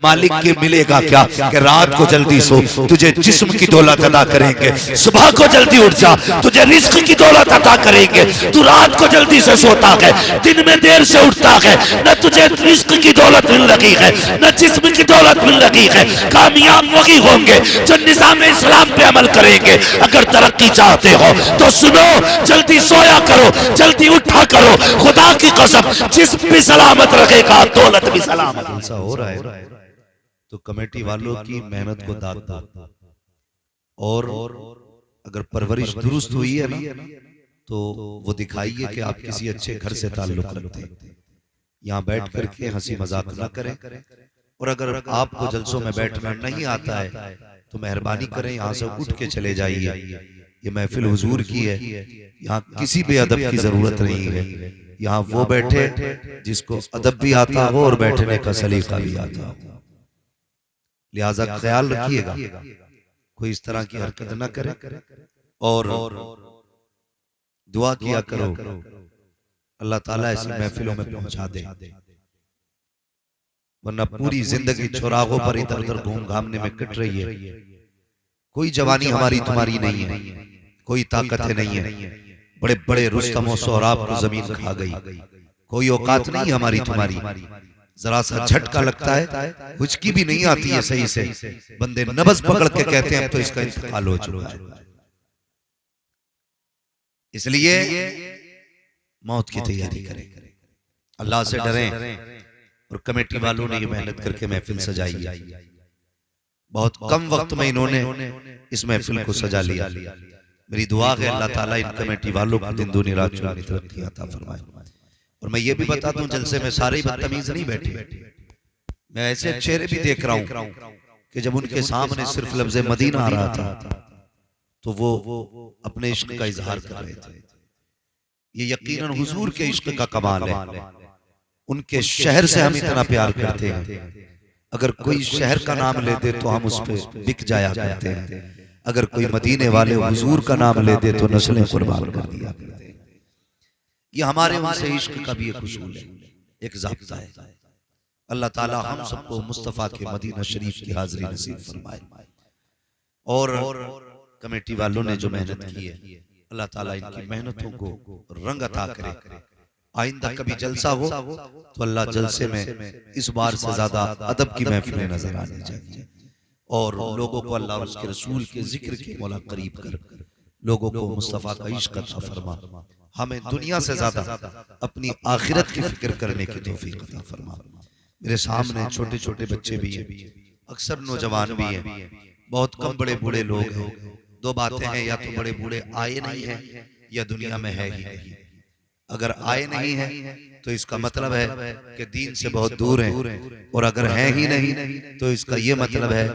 मालिक के मिलेगा क्या कि रात को जल्दी सो, तुझे जिस्म की दौलत अदा करेंगे। सुबह को जल्दी उठ जा, तुझे रिस्क की दौलत अदा करेंगे। तू रात को जल्दी से सोता है, दिन में देर से उठता है, न तुझे रिस्क की दौलत मिल रही है, न जिस्म की दौलत मिल रही है। कामयाब वही होंगे जो निज़ाम इस्लाम पे अमल करेंगे। अगर तरक्की चाहते हो तो सुनो, जल्दी सोया करो, जल्दी उठा करो। खुदा की कसम, जिस्म भी सलामत रहेगा, दौलत भी सलामत। ऐसा हो रहा है तो कमेटी वालों की मेहनत को दाद दो, और अगर परवरिश दुरुस्त हुई है ना तो वो दिखाइए कि आप किसी अच्छे घर से ताल्लुक रखते हैं। यहाँ बैठ करके हंसी मजाक ना करें, और अगर आपको जलसों में बैठना नहीं आता है तो मेहरबानी करें यहाँ से उठ के चले जाइए। ये महफिल हुजूर की है, यहाँ किसी भी अदब की जरूरत नहीं है। यहाँ वो बैठे जिसको अदब भी आता हो और बैठने का सलीका भी आता हो। लिहाजा ख्याल रखिएगा, कोई इस तरह की हरकत न करे, और दुआ किया करो अल्लाह ताला ऐसी महफिलों में पहुंचा दे, वरना पूरी जिंदगी चौराहों पर इधर उधर घूम घामने में कट रही है। कोई जवानी हमारी तुम्हारी नहीं है, कोई ताकतें नहीं है। बड़े बड़े रुस्तम और सोहराब को जमीन खा गई, कोई औकात नहीं हमारी तुम्हारी। जरा सा झटका लगता है, हुचकी भी नहीं आती है सही से, बंदे नब्ज पकड़ के कहते हैं अब तो इसका इंतकाल हो चुका है। इसलिए मौत की तैयारी करें, अल्लाह से डरें। और कमेटी वालों ने ये मेहनत करके महफिल सजाई है, बहुत कम वक्त में इन्होंने इस महफिल को सजा लिया। मेरी दुआ है अल्लाह ताला इन कमेटी वालों को दिन दूनी रात चौगुनी तरक्की अता फरमाए। और मैं ये भी बता दूं, जलसे में सारे बदतमीज नहीं बैठे, मैं ऐसे चेहरे भी देख रहा हूं कि जब उनके सामने सिर्फ लफ्ज मदीना आ रहा था तो वो अपने इश्क का इजहार कर रहे थे। ये यकीनन हुजूर के इश्क का कमाल है। उनके शहर से हम इतना प्यार करते हैं, अगर कोई शहर का नाम ले दे तो हम उस पर बिक जाया करते हैं। अगर कोई मदीने वाले हुजूर का नाम ले दे तो नस्लें कुर्बान कर दिया करते हैं। ये हमारे उनसे इश्क का भी एक उसूल है, एक ज़ाब्ता है। अल्लाह ताला हम सबको मुस्तफ़ा के मदीना शरीफ की हाज़िरी नसीब फरमाए। और कमेटी वालों ने जो मेहनत की है, अल्लाह ताला इनकी मेहनतों को रंग अता करे। आइंदा कभी जलसा हो तो अल्लाह जलसे में इस बार से ज्यादा अदब की महफिलें नजर आनी चाहिए, और लोगों को अल्लाह उसके रसूल के जिक्र के मौला करीब कर लोगों को मुस्तफ़ा का इश्क अता फरमा। हमें दुनिया से ज्यादा अपनी आखिरत की फिक्र करने की तौफीक अता फरमा। मेरे सामने छोटे छोटे बच्चे भी हैं, अक्सर नौजवान भी हैं, बहुत कम बड़े बूढ़े लोग हैं। दो बातें हैं, या तो बड़े बूढ़े आए नहीं हैं या दुनिया में है ही नहीं। अगर आए नहीं हैं तो इसका मतलब है कि दीन से बहुत दूर हैं, और अगर हैं ही नहीं तो इसका ये मतलब है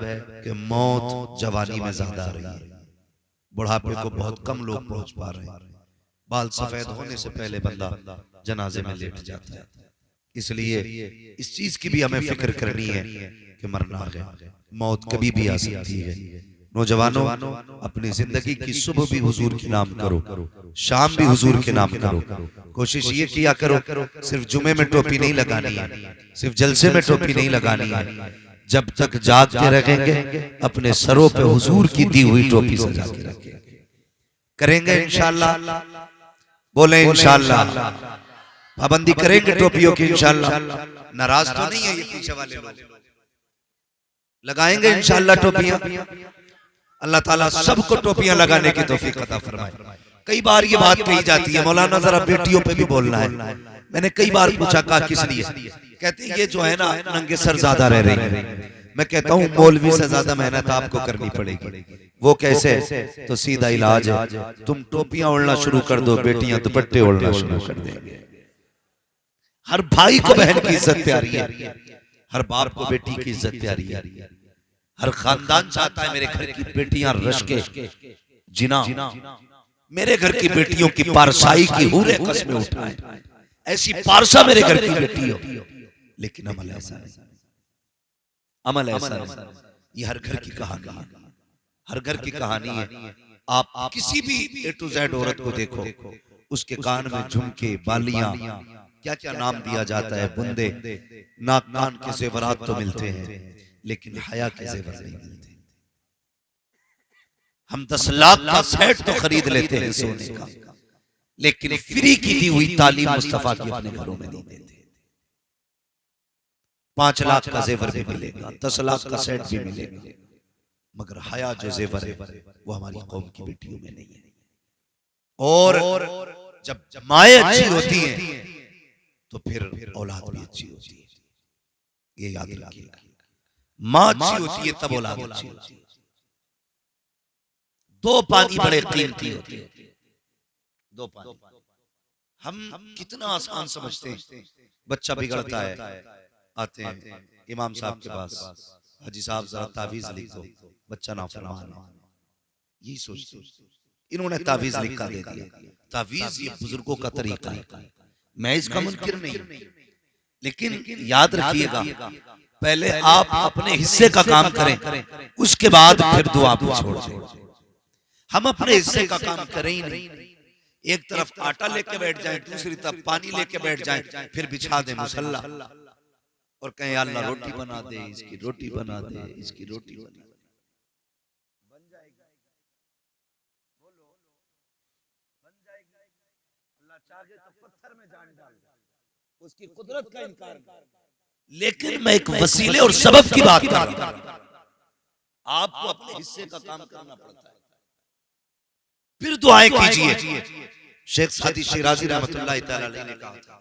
कि मौत जवानी में ज्यादा आ रही है, बुढ़ापे को बहुत कम लोग पहुंच पा रहे हैं। बाल सफेद होने से पहले बंदा जनाजे में लेट जाता है। इसलिए इस चीज की भी हमें फिक्र करनी है कि मरना है, मौत कभी भी आ सकती है। नौजवानों, अपनी जिंदगी की सुबह भी हुजूर के नाम करो, शाम भी हुजूर के नाम करो। कोशिश ये किया करो, सिर्फ जुमे में टोपी नहीं लगानी है, सिर्फ जलसे में टोपी नहीं लगानी है। जब तक जागते रहेंगे अपने सरों पे हुजूर की दी हुई टोपी सजा के रखेंगे। करेंगे इंशाअल्लाह, बोले इंशाअल्लाह। पाबंदी करेंगे टोपियों की इंशाअल्लाह। नाराज तो नहीं है ये पीछे वाले लोग? लगाएंगे इंशाअल्लाह टोपियां। अल्लाह ताला सबको टोपियां लगाने की तौफीक अता फरमाए। कई बार ये बात कही जाती है, मौलाना जरा बेटियों पे भी बोलना है। मैंने कई बार पूछा, कहा किस लिए? कहते ये जो है ना नंगे सर ज्यादा रह रही है। मैं कहता हूँ मौलवी से ज्यादा मेहनत आपको करनी पड़ेगी। वो कैसे? तो सीधा इलाज है, तुम टोपियां ओढ़ना शुरू कर दो, बेटियां दुपट्टे ओढ़ना शुरू कर देंगे। हर भाई को बहन की इज्जत प्यारी है, हर बाप को बेटी की इज्जत प्यारी है। हर खानदान चाहता है मेरे घर की बेटियां रश्के जिना, मेरे घर की बेटियों की पारसाई की हूरें कस्में उठाएं, ऐसी पारसा मेरे घर की बेटी हो। लेकिन अमल ऐसा नहीं, अमल ऐसा नहीं। ये हर घर की कहानी है, हर घर की कहानी है। आप किसी भी A to Z औरत को देखो, उसके कान में झुमके, बालियां, क्या क्या नाम दिया जाता है। बुंदे नाक कान के जेवरात तो मिलते हैं, लेकिन हया के जेवर नहीं मिलते। हम 10 लाख का सेट तो खरीद लेते हैं सोने का, लेकिन फ्री की दी हुई तालीम मुस्तफा की अपने घरों में नहीं देते। 5 लाख का जेवर भी मिलेगा, 10 लाख का सेट भी मिलेगा, मगर हया जो जेवर है वो हमारी कौम की बेटियों में नहीं है। और जब माएँ अच्छी होती हैं तो फिर औलाद भी अच्छी होती है। ये याद रखिएगा, माँ अच्छी होती है तब औलाद अच्छी होती है। 2 पानी बड़े कीमती होते हैं, 2 पानी। हम कितना आसान समझते हैं। बच्चा बिगड़ता है, आते हैं इमाम साहब के पास, हाजी साहब जरा तावीज लिख दो, बच्चा नाफरमान है। यही सोचते, इन्होंने तावीज लिखा दे दिया। तावीज ये बुजुर्गों का तरीका है, मैं इसका मुनकिर नहीं, लेकिन याद रखिएगा पहले आप अपने हिस्से का काम करें, उसके बाद फिर दुआ को छोड़ दें। हम अपने हिस्से का काम करें ही नहीं, एक तरफ आटा लेके बैठ जाएं, दूसरी तरफ पानी लेके बैठ जाएं, फिर बिछा दें मुसल्ला और कहें अल्लाह रोटी बना दे, इसकी रोटी बना दे, इसकी रोटी बना दे। बन जाएगा, बोलो बन जाएगा। अल्लाह चाहे तो पत्थर में जान डाल, उसकी कुदरत का इनकार। लेकिन मैं एक वसीले और सबब की बात कर रहा हूं। आपको अपने हिस्से का काम करना पड़ता है, फिर दुआएं कीजिए। शेख सादी शिराजी रहमतुल्लाह तआला अलैह ने कहा था,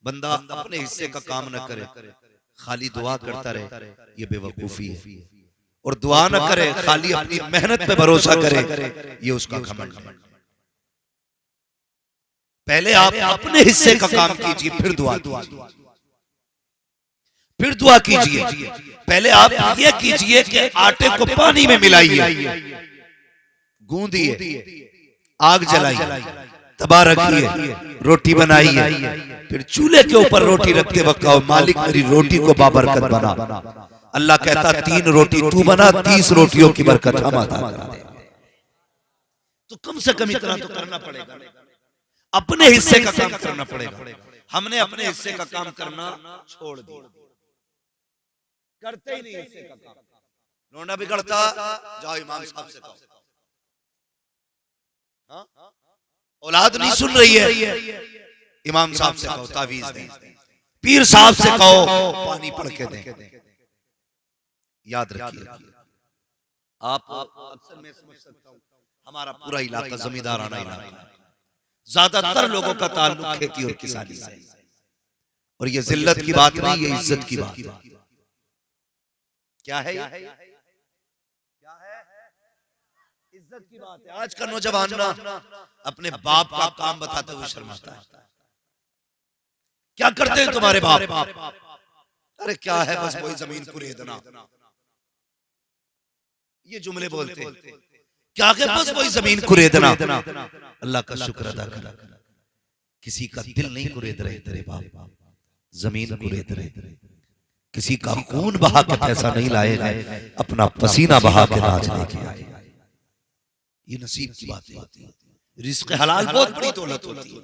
बंदा अपने हिस्से का काम न करे, खाली दुआ करता रहे, ये बेवकूफी है। और दुआ न करे, खाली अपनी मेहनत पे भरोसा करे, ये उसका घमंड है। पहले आप अपने हिस्से का काम कीजिए, फिर दुआ कीजिए, फिर दुआ कीजिए। पहले आप ये कीजिए कि आटे को पानी में मिलाइए, गूंदिए, आग जलाइए, तबा रखिए, रोटी बनाइए, फिर चूल्हे के ऊपर रोटी रखते वक्त कहो, मालिक मेरी रोटी को बाबरकत बना। अल्लाह कहता 3 रोटी तू बना, 30 रोटियों की बरकत हम अता कर दे। तो कम से कम इतना तो करना पड़ेगा, अपने हिस्से का काम करना पड़ेगा। हमने अपने हिस्से का काम करना छोड़ दिया, करते ही नहीं हिस्से का काम। लोंडा बिगड़ता, जाओ इमाम साहब से कहो। औलाद नहीं सुन रही है, इमाम साहब से कहो तावीज दें, पीर साहब से कहो पानी पढ़ के दें। याद रखिए, आप अक्सर मैं समझ सकता हूं, हमारा पूरा इलाका जमींदाराना इलाका है, ज्यादातर लोगों का ताल्लुक खेती और किसानी से। और ये जिल्लत की बात नहीं, ये इज्जत की बात है। क्या है? इज्जत की बात है। आज का नौजवान ना अपने बाप का काम बताते हुए शर्माता है। क्या करते हैं तुम्हारे बाप? अरे क्या है, बस वही जमीन कुरेदना, ये जुमले बोलते हैं। क्या है, बस वही जमीन कुरेदना। अल्लाह का शुक्र अदा कर, किसी का दिल नहीं कुरेद रहे तेरे बाप, जमीन कुरेद रहे। किसी का खून बहा के पैसा नहीं लाए गए, अपना पसीना बहा के नाच लेके आए। ये नसीब की बात होती है। रिज़्क़ हलाल बहुत बड़ी दौलत होती है,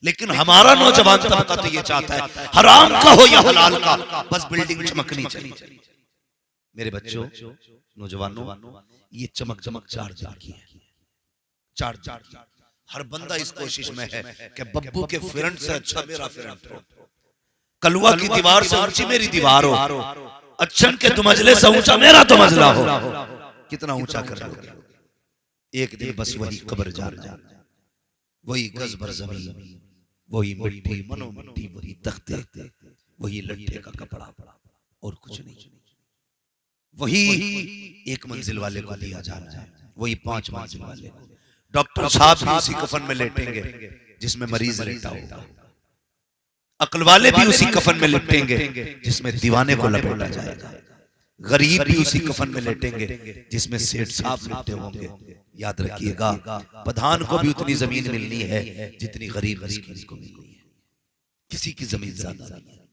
लेकिन हमारा नौजवान तबका तो ये चाहता है हराम का हो या हलाल का, बस बिल्डिंग चमकनी चाहिए। मेरे बच्चों, नौजवानों, ये चमक चमक 4 दिन की है, 4 दिन। हर बंदा इस कोशिश में है कि बब्बू के फ्रंट से अच्छा मेरा फ्रंट हो, कलुआ की दीवार से ऊंची मेरी दीवार हो, अच्छन के तुमजले से ऊंचा मेरा तुमजला हो। कितना ऊंचा कर लोगे? एक दिन बस वही कब्र जाना, वही गज भर जमीन, वही मिट्टी मनो मिट्टी, वही तख्ते, वही लट्ठे का कपड़ा, और कुछ नहीं। वही 1 मंजिल वाले को दिया जाना है, वही 5 मंजिल वाले को। डॉक्टर साहब भी उसी कफन में लेटेंगे जिसमें मरीज लेटा होगा, अक्ल वाले भी उसी कफन में लेटेंगे जिसमें दीवाने को लपेटा जाएगा, गरीब भी उसी कफन में लेटेंगे जिसमें सेठ साहब लेटे होंगे। याद रखिएगा, प्रधान को भी उतनी जमीन मिलनी है जितनी गरीब मिस्कीन को मिलनी है, किसी की जमीन ज्यादा नहीं है।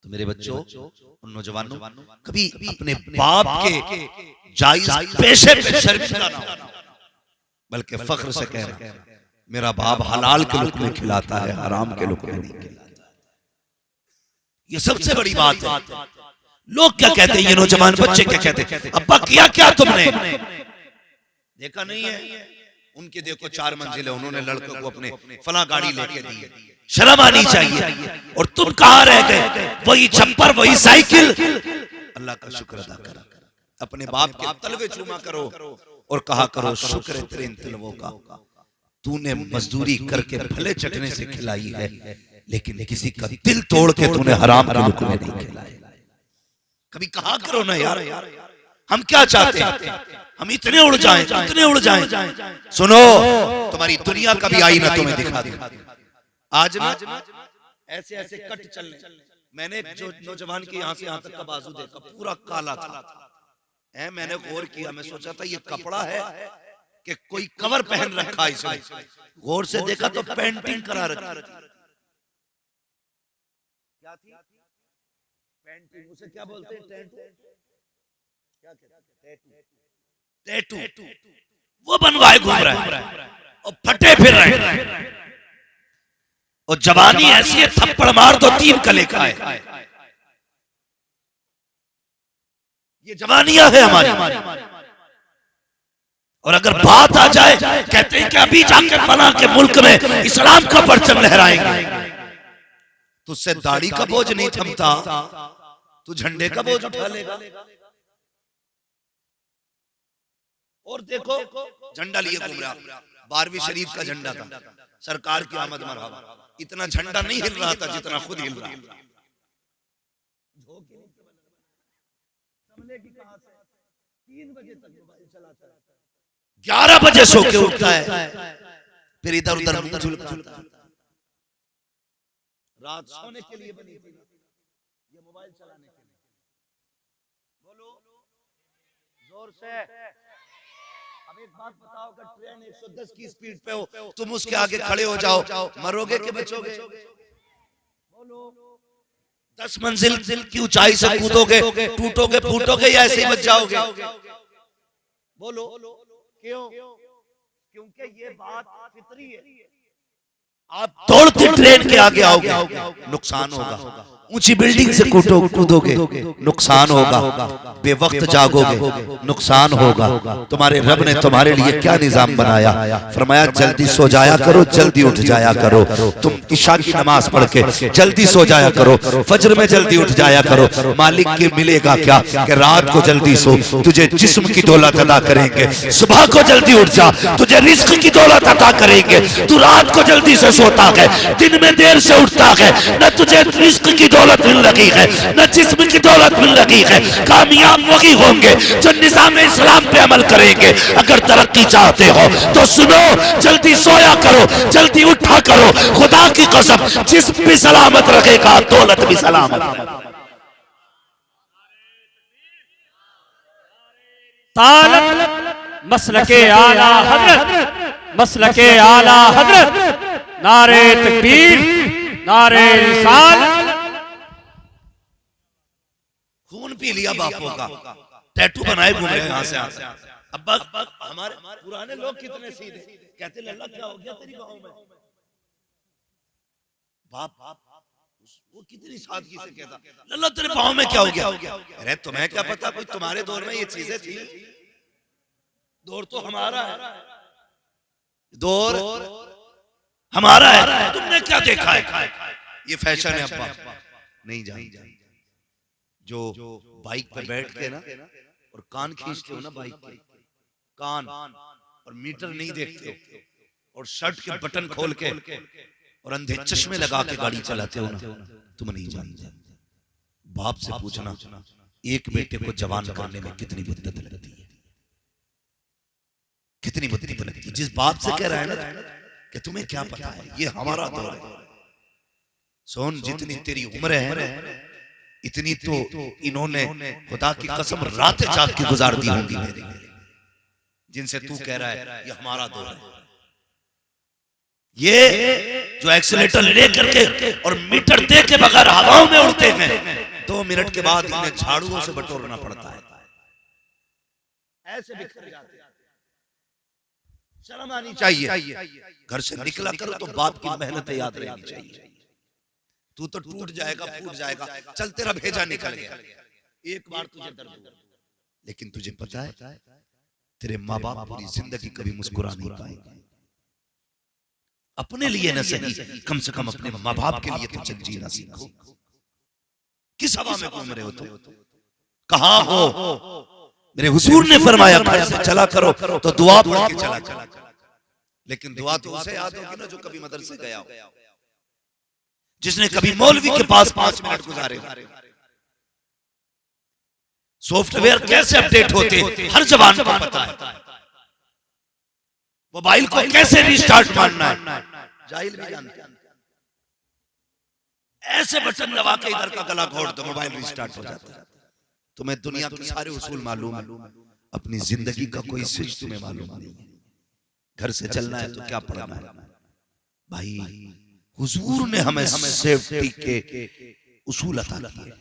तो मेरे बच्चों, उन नौजवानों, कभी अपने बाप के जायज पेशे पे शर्मिंदा ना हो, बल्कि फख्र से कहना मेरा बाप हलाल के लुक़मे खिलाता है, हराम के लुक़मे नहीं खिलाता। ये सबसे बड़ी बात है। लोग क्या कहते हैं, ये नौजवान बच्चे क्या कहते हैं, अब्बा किया क्या तुमने, देखा नहीं है उनके, देखो 4 मंजिल है, उन्होंने लड़कों को अपने फला गाड़ी लेके दी, शर्म आनी चाहिए। और तुम कहां रह गए, वही छप्पर वही साइकिल। अल्लाह का शुक्र अदा करो, अपने बाप के तलवे चूमा करो और कहा करो शुक्र है तेरे इन तलवों का, तूने मजदूरी करके भले चटने से खिलाई है, लेकिन किसी का दिल तोड़ के तूने हराम के लुक़मे नहीं खिलाए। कभी कहा करो ना यार, हम क्या चाहते हैं, हम इतने उड़ जाएं, इतने उड़ जाएं। सुनो, तुम्हारी दुनिया का भी आईना तुम्हें दिखा दे। आज ना ऐसे ऐसे कट चलने, मैंने जो नौजवान के यहाँ से यहाँ तक का बाजू देखा पूरा काला था, मैंने गौर किया, मैं सोचा था ये कपड़ा है कि कोई कवर पहन रखा है इसने, गौर से देखा तो पेंटिंग करा रखी। क्या थी पेंटिंग, उसे क्या बोलते हैं, क्या कहते हैं, टैटू। वो बनवाए घूम रहा है और फटे फिर रहे हैं, और जवानी ऐसी है थप्पड़ मार दो 3 कले का है। ये जवानियां है हमारी। और अगर बात आ जाए, कहते हैं कि अभी जाके फला के मुल्क में इस्लाम का परचम लहराएंगे, तो उससे दाढ़ी का बोझ नहीं थमता, तू झंडे का बोझ उठा लेगा। और देखो झंडा लिए घूम रहा, 12वीं शरीफ का झंडा था, सरकार की आमद मरहबा, इतना झंडा नहीं हिल रहा था जितना खुद हिल रहा था। 3 बजे तक मोबाइल चलाता है, 11 बजे सो के उठता है, फिर इधर उधर मुंह झुलकाता है। रात सोने के लिए बनी थी, ये मोबाइल चलाने के लिए। बोलो जोर से। अब एक बात बताओ, अगर ट्रेन 110 की स्पीड पे हो, तुम उसके आगे खड़े हो जाओ, मरोगे कि बचोगे? बोलो। 10 मंजिल की ऊंचाई से कूदोगे, टूटोगे फूटोगे या ऐसे ही बच जाओगे? बोलो क्यों? क्योंकि ये बात फितरी है। आप दौड़ती ट्रेन के आगे आओगे, नुकसान होगा। ऊंची बिल्डिंग से कूदोगे, नुकसान होगा। बेवक्त जागोगे, नुकसान होगा। तुम्हारे रब ने तुम्हारे लिए क्या निजाम बनाया, फरमाया जल्दी सो जाया करो, जल्दी उठ जाया करो। तुम इशा की नमाज पढ़ के जल्दी सो जाया करो, फजर में जल्दी उठ जाया करो। मालिक के मिलेगा क्या कि रात को जल्दी सो, तुझे जिस्म की दौलत अदा करेंगे। सुबह को जल्दी उठ जा, तुझे रिस्क की दौलत अदा करेंगे। तू रात को जल्दी से सोता है, दिन में देर से उठता है, न तुझे रिस्क की दौलत मिल रही है, न जिस्म की दौलत मिल रही है। कामयाब वही होंगे जो निजाम इस्लाम पे अमल करेंगे। अगर तरक्की चाहते हो तो सुनो, जल्दी सोया करो, जल्दी उठा करो। खुदा की कसम, जिस्म भी सलामत रखेगा, दौलत भी सलामत। तालत मसलके आला हजरत, मसलके आला हजरत, नारे तकबीर, नारे रिसालत। खून पी लिया बापों का, टैटू बनाए घूम रहे हैं यहाँ से आते। अब्बा हमारे पुराने लोग कितने सीधे, कहते लल्ला क्या हो गया तेरी बाहों में? बाप वो कितनी सादगी से कहता, लल्ला तेरे बाहों में क्या हो गया? अरे तुम्हें क्या पता, कोई तुम्हारे दौर में ये चीजें थी? दौर तो हमारा है, दौर हमारा है, तुमने क्या देखा है? ये फैशन है अब्बा, नहीं जान। जो बाइक पर बैठ के ना और कान खींचते हो ना, बाइक के कान, और मीटर नहीं देखते हो, और शर्ट के बटन खोल के और अंधे चश्मे लगा के गाड़ी चलाते हो ना, तुम नहीं जानते। बाप से पूछना, एक बेटे को जवान करने में कितनी मुद्दत लगती है, कितनी मुद्दत लगती है। जिस बाप से कह रहा है ना कि तुम्हें क्या पता है, ये हमारा दौर है। सोन, जितनी तेरी उम्र है इतनी तो इन्होंने खुदा की कसम रातें जाग के गुजार दी होंगी मेरी, जिनसे तू कह रहा है ये हमारा दौर है। ये जो एक्सीलेटर लेकर के और मीटर दे के बगैर हवाओं में उड़ते हैं, 2 मिनट के बाद इन्हें झाड़ुओं से बटोरना पड़ता है, ऐसे बिखर जाते हैं। शर्म आनी चाहिए। घर से निकला करो तो बाप की मेहनतें याद रहनी चाहिए। तू तो टूट जाएगा, फूट जाएगा, चल तेरा भेजा निकल गया, एक बार तुझे दर्द हुआ, लेकिन तुझे पता है तेरे माँ बाप पूरी जिंदगी कभी मुस्कुरा नहीं पाएंगे। अपने लिए न सही, कम से कम अपने माँ बाप के लिए तो चल जीना सीखो। किस हवा में घूम रहे हो तुम? कहां हो? मेरे हुजूर ने फरमाया घर से चला करो तो दुआ पढ़ के चला करो, लेकिन दुआ तो उसे याद होगी ना जो कभी मदरसे गया हो, जिसने कभी मौलवी के पास 5 मिनट गुजारे। सॉफ्टवेयर कैसे अपडेट होते हर जवान को पता है, मोबाइल को कैसे रिस्टार्ट मारना है जाहिल भी जानते हैं। ऐसे बटन दबा के इधर का गला घोट दो, मोबाइल रिस्टार्ट हो जाता है। तुम्हें दुनिया के सारे उसूल मालूम है, अपनी जिंदगी का कोई स्विच तुम्हें मालूम नहीं। घर से चलना है तो क्या पढ़ना है भाई? हुजूर ने हमें सेफ्टी के उसूल अता किए,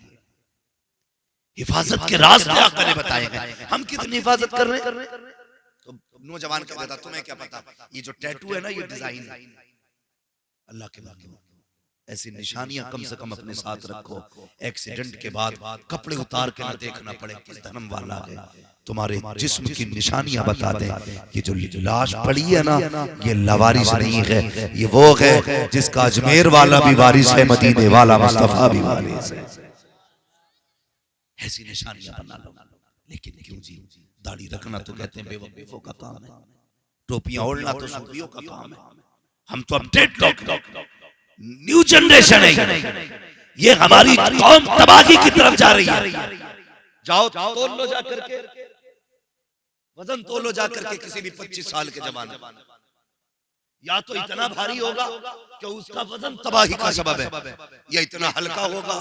हिफाजत के रास्ते आकर ने बताए गए। हम कितनी हिफाजत कर रहे हैं? तो नौजवान कह देता तुम्हें क्या पता, ये जो टैटू है ना ये डिजाइन है। अल्लाह के वास्ते ऐसी निशानियां कम से कम अपने साथ रखो। एक्सीडेंट के बाद कपड़े उतार के ना देखना पड़े किस धर्म वाला है, तुम्हारे जिस्म की निशानियां बता दे। ये जो लाश पड़ी है ना ये लवारिस नहीं है, ये वो है जिसका अजमेर वाला भी वारिस है, मदीने वाला मुस्तफा भी वारिस है। ऐसी निशानियां बना लो। लेकिन क्यों जी, दाढ़ी रखना तो कहते हैं बेवकूफों का काम है, टोपियां ओढ़ना तो सूफियों का काम है। हम तो अपडेट लोग, न्यू जनरेशन है, ये हमारी कौम तबाही की तरफ जा रही है। जाओ तोल लो जाकर के, वजन तोल लो जाकर के किसी भी 25 साल के जवान, या तो इतना भारी होगा कि उसका वजन तबाही का सबब है, या इतना हल्का होगा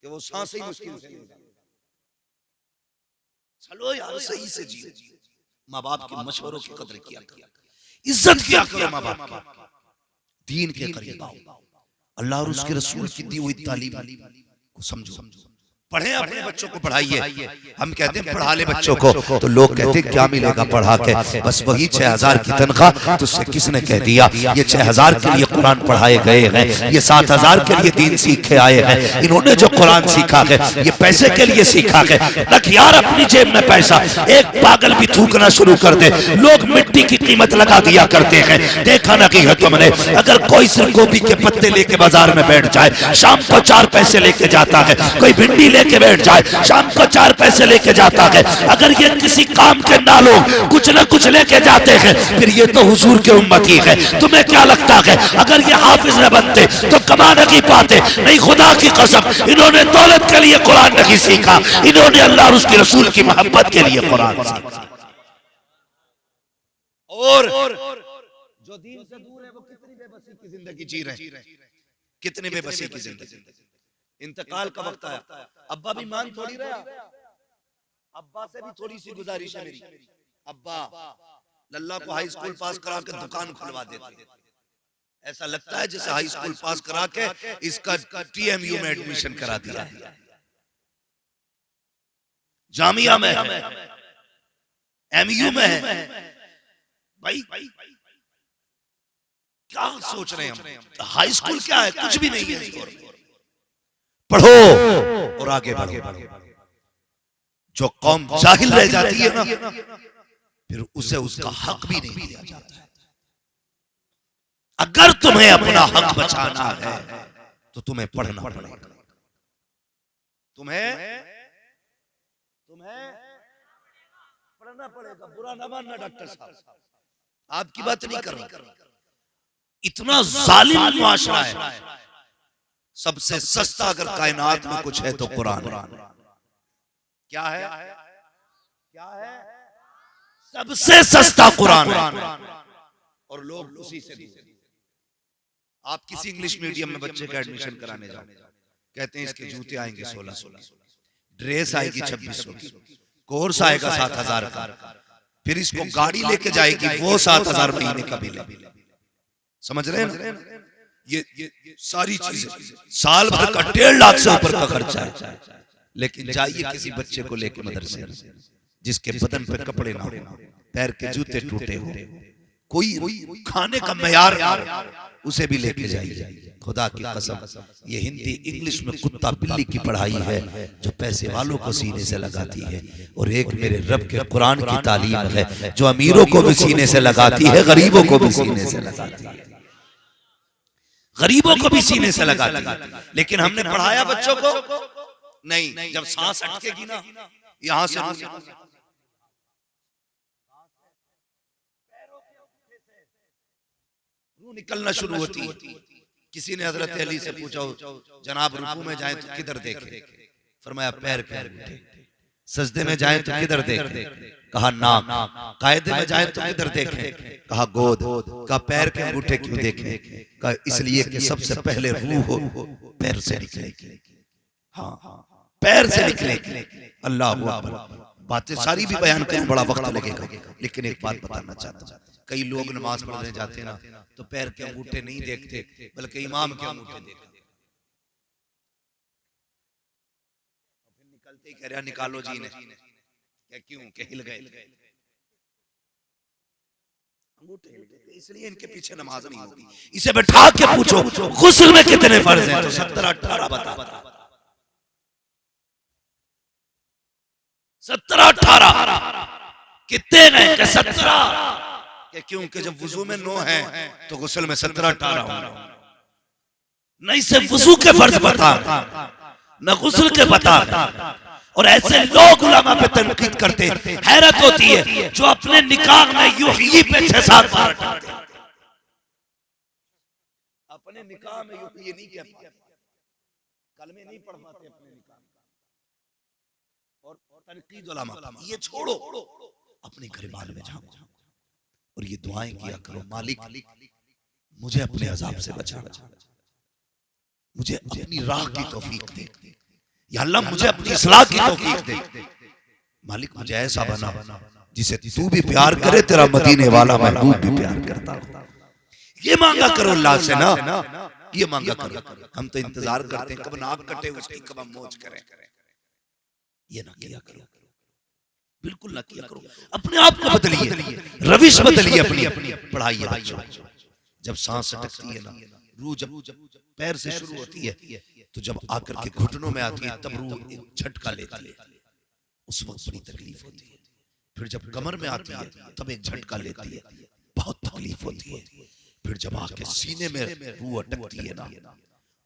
कि वो सांस ही मुश्किल से। चलो यार सही से जियो, माँ बाप के मशवरों की कदर किया करो, इज्जत किया करो माँ बाप की, दीन के करीब आओ, अल्लाह और उसके रसूल की दी हुई तालीम को समझो, पढ़े अपने बच्चों को पढ़ाइए। हम कहते हैं पढ़ा ले बच्चों को, तो लोग कहते हैं क्या मिलेगा पढ़ा के, बस वही 6000 की तनख्वाह। तुझसे किसने कह दिया ये 6000 के लिए कुरान पढ़ाए गए हैं, ये 7000 के लिए दीन सीख के आए हैं। इन्होंने जो कुरान सीखा है ये पैसे के लिए सीखा है। रख यार अपनी जेब में पैसा, एक पागल भी थूकना शुरू कर दे, लोग मिट्टी की कीमत लगा दिया करते हैं। देखा ना कि है तुमने, अगर कोई सिर्फ गोभी के पत्ते लेके बाजार में बैठ जाए, शाम को 4 पैसे लेके जाता है, कोई भिंडी लेके बैठ जाए, शाम को 4 पैसे लेके जाता है। अगर ये किसी काम के ना लोग कुछ ना कुछ लेके जाते हैं, फिर ये तो हुजूर के उम्मती है। तुम्हें क्या लगता है अगर ये हाफिज न बनते तो कमा नहीं पाते? नहीं, खुदा की कसम, इन्होंने दौलत के लिए कुरान नहीं सीखा, इन्होंने अल्लाह और उसके रसूल की मोहब्बत के लिए कुरान सीखा। और जो दीन से दूर है वो कितनी बेबसी की जिंदगी जी रहे हैं, कितनी बेबसी की जिंदगी। इंतकाल का वक्त आया, अब्बा भी मान थोड़ी रहा, अब्बा से भी थोड़ी सी गुजारिश है मेरी, अब्बा लल्ला को हाई स्कूल पास करा के दुकान खुलवा देते। ऐसा लगता है जैसे हाई स्कूल पास करा के इसका TMU में एडमिशन करा दिया, जामिया में है, MU में है। भाई क्या सोच रहे हैं हम? हाई स्कूल क्या है? कुछ भी नहीं है। पढ़ो और आगे बढ़ो। जो कौम जाहिल रह जाती है ना, फिर उसे उसका हक भी नहीं दिया जाता है। अगर तुम्हें अपना हक बचाना है तो तुम्हें पढ़ना पड़ेगा, तुम्हें पढ़ना पड़ेगा। बुरा ना मानना डॉक्टर साहब, आपकी बात नहीं कर रहा। इतना जालिम मुआशरा है, सबसे सस्ता अगर कायनात में कुछ है तो कुरान है। क्या है? क्या है? सबसे सस्ता कुरान है, और लोग उसी से दूर। आप किसी इंग्लिश मीडियम में बच्चे का एडमिशन कराने जाओ, कहते हैं इसके जूते आएंगे 1600, ड्रेस आएगी 2600 की, कोर्स आएगा 7000 का, फिर इसको गाड़ी लेके जाएगी वो 7000 महीने का बिल। समझ रहे हैं? ये सारी चीजें साल भर का 1.5 लाख से ऊपर का खर्चा है। लेकिन जाइए किसी बच्चे को लेके मदरसे जिसके बदन पे कपड़े ना हो, पैर के जूते टूटे हो, कोई खाने का मयार उसे भी लेके जाइए। खुदा की कसम ये हिंदी इंग्लिश में कुत्ता बिल्ली की पढ़ाई है जो पैसे वालों को सीने से लगाती है, और एक मेरे रब के कुरान की तालीम है जो अमीरों को भी सीने से लगाती है, गरीबों को भी सीने से लगाती है, गरीबों को भी सीने से लगाती है। लेकिन हमने पढ़ाया बच्चों को नहीं, जब सांस अटकेगी ना यहां से रूह निकलना शुरू होती है। किसी ने हजरत अली से पूछा जनाब रुकू में जाए तो किधर देखें, फरमाया पैर के अंगूठे, सजदे में जाए तो किधर देखें, कहा नाक, कायदे में जाए तो किधर देखें, कहा गोद, कहा पैर के अंगूठे क्यों देखें, कहा इसलिए कि सबसे पहले रूह हो पैर से निकलेगी। हाँ पैर से निकलेगी। अल्लाह अकबर। बातें सारी भी बयान करने बड़ा वक्त लगेगा, लेकिन एक बात बताना चाहता हूं, कई लोग नमाज पढ़ने जाते हैं ना तो पैर के अंगूठे नहीं देखते बल्कि इमाम के अंगूठे देखते, फिर निकलते ही कह रहा निकालो जी ने, क्या क्यों के हिल गए अंगूठे, इसलिए इनके पीछे नमाज नहीं होगी। इसे बैठा के पूछो गुस्ल में कितने फर्ज हैं तो 17-18 बता, 17-18 कितने हैं कि 17, क्योंकि जब वुजू में 9 है तो गुस्ल में 17-18 होगा। नहीं से वुजू के फर्ज बता न गुस्ल के बता, और ऐसे लोग उलमा पे तनकीद करते, हैरत होती है जो अपने निकाह में यूं ही पे 6-7 बार डालते, अपने निकाह में यूं ये नहीं कहते, कलमे नहीं पढ़ पाते अपने निकाह में, और तनकीद उलमा ये छोड़ो, अपने गिरबान में जाओ और ये दुआएं किया करो, मालिक मुझे अपने अजाब से बचा, मुझे अपनी राह की तौफीक दे, या अल्लाह मुझे अपनी इस्लाह की तौफीक दे, मालिक मुझे ऐसा बना जिसे तू भी प्यार करे, तेरा मदीने वाला महबूब भी प्यार करता हो। ये मांगा करो अल्लाह से ना, ये मांगा करो। हम तो इंतजार करते हैं कब नाक कटे उसकी, कब हम मौज करें, ये ना किया करो, बिल्कुल ना किया करो। अपने आप को बदलिए, रविश बदलिए अपनी, पढ़ाइए बच्चों। जब सांस अटकती है ना, रूह जब पैर से शुरू होती है तो जब आकर के घुटनों में आती है तब रूह एक झटका लेती है, उस वक्त बड़ी तकलीफ होती है। फिर जब कमर में आती है तब एक झटका लेती है, बहुत तकलीफ होती है। फिर जब आके सीने में रूह अटकती है ना,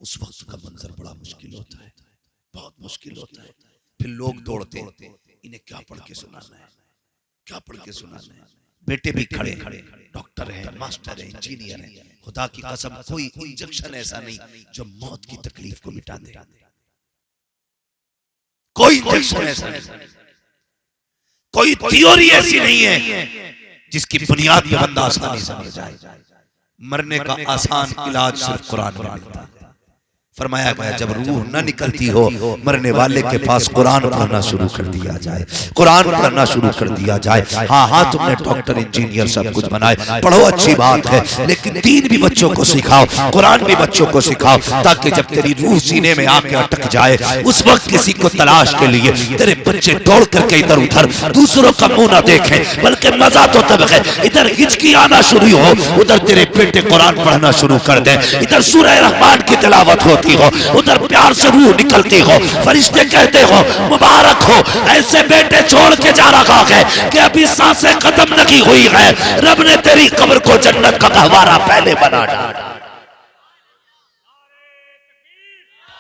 उस वक्त का मंजर बड़ा मुश्किल होता है, बहुत मुश्किल होता है। फिर लोग दौड़ते हैं, इन्हें क्या पढ़ के सुनाना है, क्या पढ़ के सुनाना है। बेटे भी खड़े, डॉक्टर हैं, मास्टर हैं, इंजीनियर हैं, खुदा की कसम कोई इंजेक्शन ऐसा नहीं जो मौत की तकलीफ को मिटा दे, कोई इंजेक्शन ऐसा नहीं, कोई थ्योरी ऐसी नहीं है जिसकी बुनियाद पे बंदा आसानी से मर जाए। मरने का आसान इलाज सिर्फ कुरान में मिलता है। फरमाया गया जब रूह न निकलती हो, मरने वाले के पास कुरान पढ़ना शुरू कर दिया जाए, कुरान पढ़ना शुरू कर दिया जाए। हाँ हाँ तुमने डॉक्टर इंजीनियर सब कुछ बनाए, पढ़ो अच्छी बात है, लेकिन दीन भी बच्चों को सिखाओ, कुरान भी बच्चों को सिखाओ, ताकि जब तेरी रूह सीने में आके अटक जाए उस वक्त किसी को तलाश के लिए तेरे बच्चे दौड़ करके इधर उधर दूसरों का मुंह ना देखें, बल्कि मजा तो तब है इधर हिचकी आना शुरू हो, उधर तेरे बेटे कुरान पढ़ना शुरू कर दे, इधर सूरह रहमान की तिलावत हो हो, उधर प्यार से रूह निकलती हो, फरिश्ते कहते हो मुबारक हो, ऐसे बेटे छोड़ के जा रहा है कि अभी सांसें खत्म नहीं हुई है, रब ने तेरी कब्र को जन्नत का गहवारा पहले बना डाला।